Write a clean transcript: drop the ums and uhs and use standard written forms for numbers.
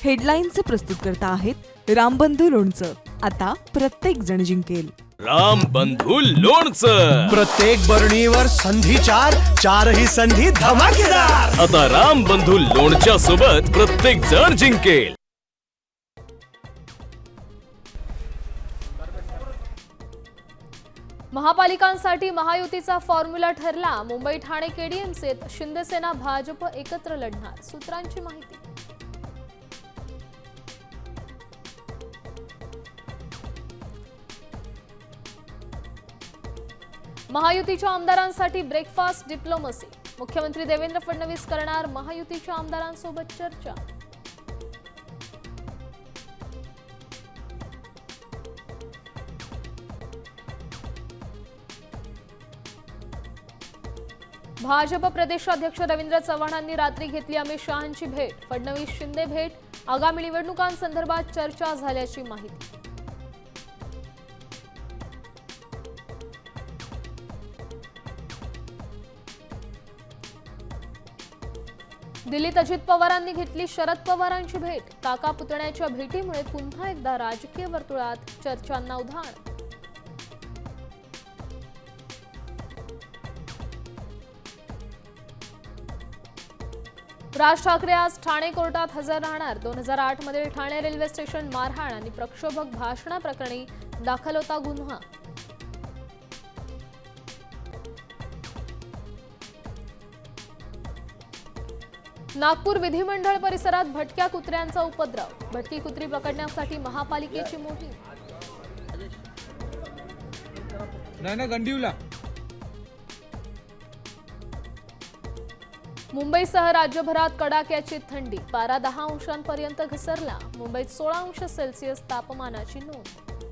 हेडलाईनचे प्रस्तुतकर्ता आहेत रामबंधू लोणचं. आता प्रत्येक जण जिंकेल. रामबंधू लोणचं. प्रत्येक बरणीवर संधी चार, चारही संधी धमाकेदार. आता रामबंधू लोणच्या सोबत प्रत्येक जण जिंकेल. महापालिकांसाठी महायुतीचा फॉर्म्युला ठरला. मुंबई ठाणे केडीएमसीत शिंदेसेना भाजप एकत्र लढणार, सूत्रांची माहिती. महायुतीच्या आमदारांसाठी ब्रेकफास्ट डिप्लोमसी. मुख्यमंत्री देवेंद्र फडणवीस करणार महायुतीच्या आमदारांसोबत चर्चा. भाजप प्रदेशाध्यक्ष रवींद्र चव्हाणांनी रात्री घेतली अमित शहांची भेट. फडणवीस शिंदे भेट. आगामी निवडणुकांसंदर्भात चर्चा झाल्याची माहिती. दिल्लीत अजित पवारांनी घेतली शरद पवारांची भेट. काका पुतण्याच्या भेटीमुळे पुन्हा एकदा राजकीय वर्तुळात चर्चांना उधाण. राज ठाकरे आज ठाणे कोर्टात हजर राहणार. 2008 मधील ठाणे रेल्वे स्टेशन मारहाण आणि प्रक्षोभक भाषणाप्रकरणी दाखल होता गुन्हा. नागपूर विधिमंडळ परिसरात भटक्या कुत्र्यांचा उपद्रव. भटकी कुत्री पकडण्यासाठी महापालिकेची मोहीम. नाही गंडीवला. मुंबईसह राज्यभरात कडाक्याची थंडी. पारा 10 अंशांपर्यंत घसरला. मुंबईत 16 अंश सेल्सिअस तापमानाची नोंद.